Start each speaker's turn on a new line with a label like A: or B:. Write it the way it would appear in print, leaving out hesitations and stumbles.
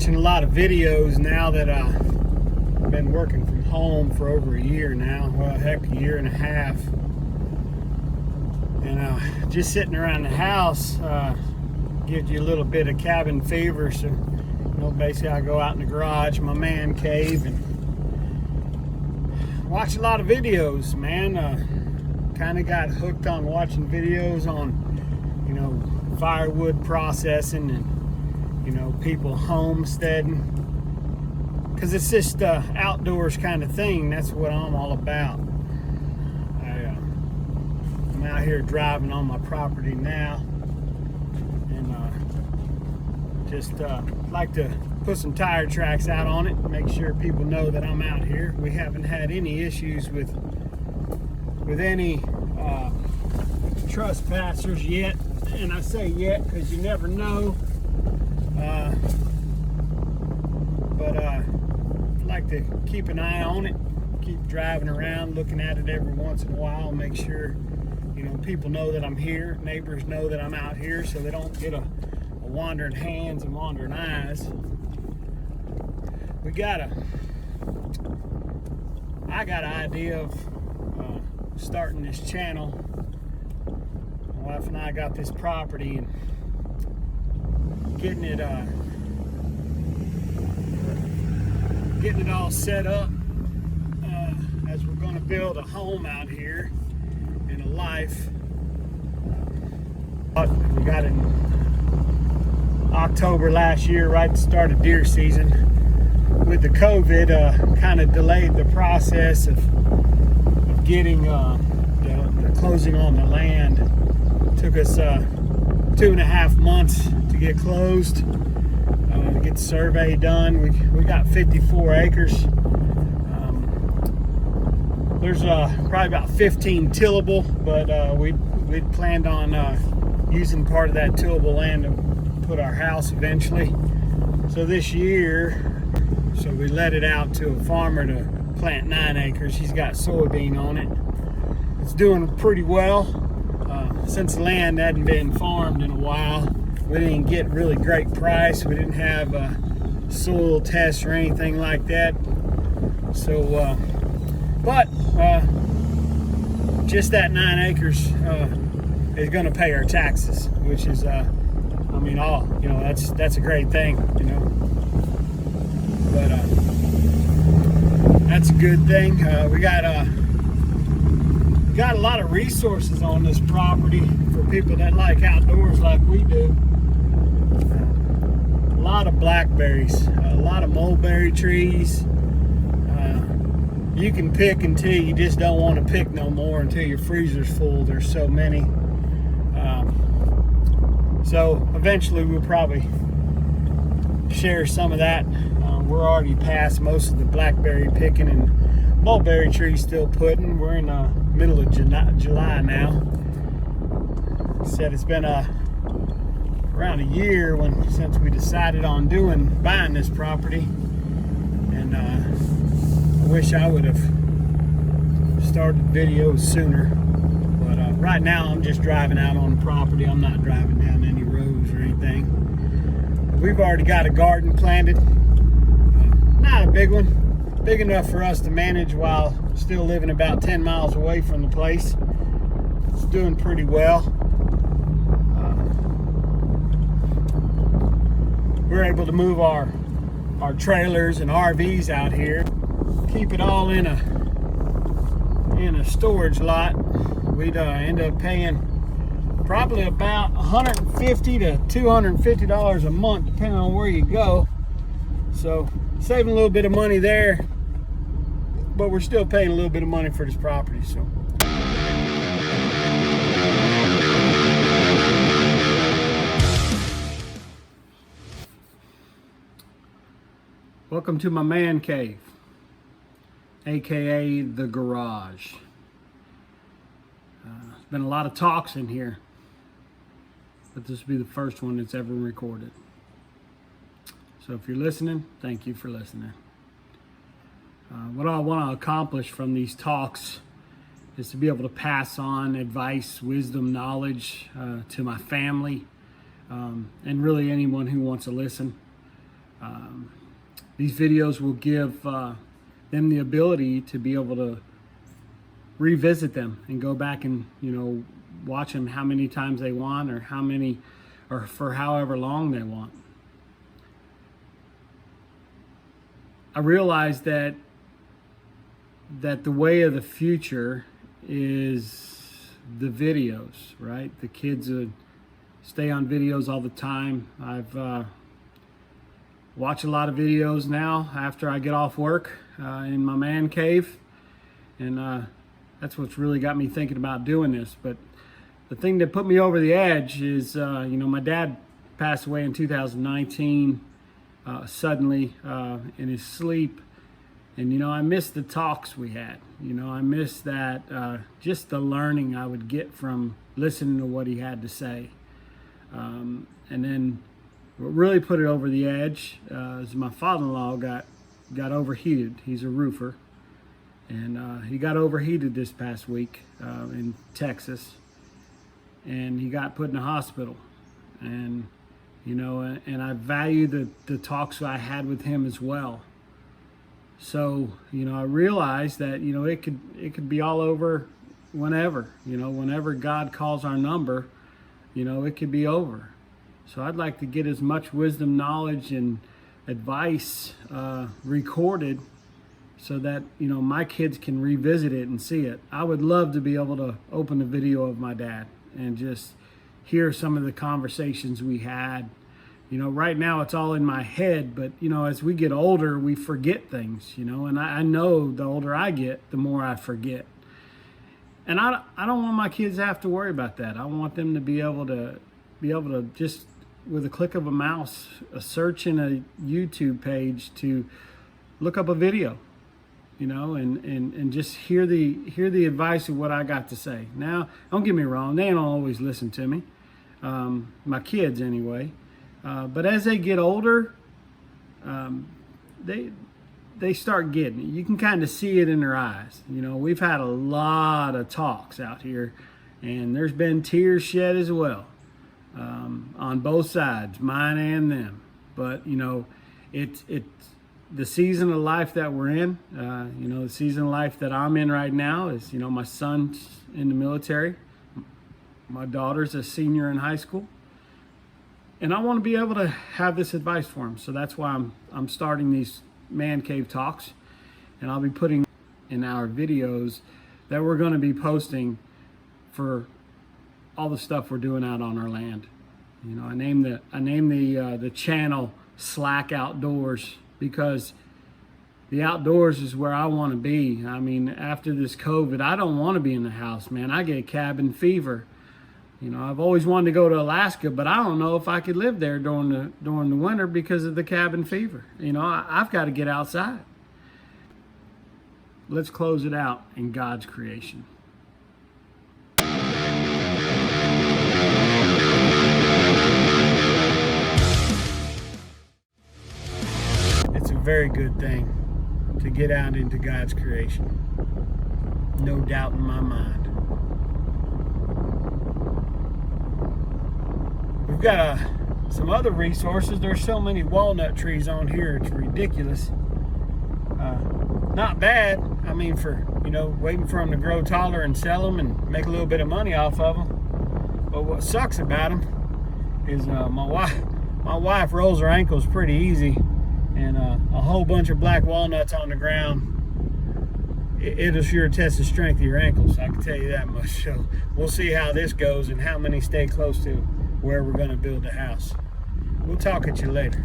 A: watching a lot of videos now that I've been working from home for over a year now. Well, heck, a year and a half. And just sitting around the house gives you a little bit of cabin fever. So, basically I go out in the garage, my man cave, and watch a lot of videos, man. Kind of got hooked on watching videos on, firewood processing and, people homesteading. Because it's just outdoors kind of thing. That's what I'm all about. I'm out here driving on my property now. And just like to put some tire tracks out on it, make sure people know that I'm out here. We haven't had any issues with any trespassers yet, and I say yet because you never know. But I like to keep an eye on it, keep driving around, looking at it every once in a while, make sure people know that I'm here, neighbors know that I'm out here, so they don't get a wandering hands and wandering eyes. I got an idea of starting this channel. My wife and I got this property and getting it all set up as we're going to build a home out here and a life. We got it in October last year, right at the start of deer season. With the COVID, kind of delayed the process of getting the closing on the land. It took us 2.5 months to get closed, to get the survey done. We got 54 acres. There's probably about 15 tillable, but we'd planned on using part of that tillable land to put our house eventually. So this year, we let it out to a farmer to plant 9 acres. He's got soybean on it. It's doing pretty well. Since the land hadn't been farmed in a while, we didn't get really great price. We didn't have soil tests or anything like that. So, but just that 9 acres is going to pay our taxes, which is, that's a great thing, But that's a good thing. We got a lot of resources on this property for people that like outdoors like we do. A lot of blackberries, a lot of mulberry trees. You can pick until you just don't want to pick no more, until your freezer's full. There's so many. So eventually we'll probably share some of that. We're already past most of the blackberry picking and mulberry trees still putting. We're in the middle of July now. Said it's been around a year since we decided on buying this property, and I wish I would have started videos sooner. But right now I'm just driving out on the property. I'm not driving down any roads or anything. We've already got a garden planted. Not a big one, big enough for us to manage while still living about 10 miles away from the place. It's doing pretty well. We're able to move our trailers and RVs out here, keep it all in a storage lot. We'd end up paying probably about $150 to $250 a month, depending on where you go. So saving a little bit of money there, but we're still paying a little bit of money for this property. So welcome to my man cave, aka the garage. There's been a lot of talks in here, but this will be the first one that's ever recorded. So if you're listening, thank you for listening. What I want to accomplish from these talks is to be able to pass on advice, wisdom, knowledge to my family, and really anyone who wants to listen. These videos will give them the ability to be able to revisit them and go back and, watch them how many times they want, or for however long they want. I realize that the way of the future is the videos, right? The kids would stay on videos all the time. I've watched a lot of videos now after I get off work in my man cave, and that's what's really got me thinking about doing this. But the thing that put me over the edge is, my dad passed away in 2019 suddenly in his sleep. And, I miss the talks we had. I miss that, just the learning I would get from listening to what he had to say. And then what really put it over the edge is my father-in-law got overheated. He's a roofer. And he got overheated this past week in Texas. And he got put in the hospital. And, and I value the talks I had with him as well. So, I realized that, it could be all over whenever, whenever God calls our number, it could be over. So I'd like to get as much wisdom, knowledge, and advice recorded so that, my kids can revisit it and see it. I would love to be able to open a video of my dad and just hear some of the conversations we had. Right now it's all in my head, but, as we get older, we forget things, and I know the older I get, the more I forget. And I don't want my kids to have to worry about that. I want them to be able to just, with a click of a mouse, a search in a YouTube page, to look up a video, and just hear the advice of what I got to say. Now, don't get me wrong, they don't always listen to me, my kids anyway. But as they get older, they start getting it. You can kind of see it in their eyes. We've had a lot of talks out here, and there's been tears shed as well, on both sides, mine and them. But it's the season of life that we're in. The season of life that I'm in right now is, my son's in the military, my daughter's a senior in high school. And I want to be able to have this advice for them. So that's why I'm starting these man cave talks. And I'll be putting in our videos that we're going to be posting for all the stuff we're doing out on our land. I named the channel Slack Outdoors, because the outdoors is where I want to be. I mean, after this COVID, I don't want to be in the house, man. I get cabin fever. I've always wanted to go to Alaska, but I don't know if I could live there during the winter because of the cabin fever. I've got to get outside. Let's close it out in God's creation. It's a very good thing to get out into God's creation. No doubt in my mind. We've got some other resources. There's so many walnut trees on here, it's ridiculous. Not bad. I mean, for, waiting for them to grow taller and sell them and make a little bit of money off of them. But what sucks about them is my wife rolls her ankles pretty easy, and a whole bunch of black walnuts on the ground, it'll sure test the strength of your ankles, I can tell you that much. So we'll see how this goes and how many stay close to where we're going to build a house. We'll talk at you later.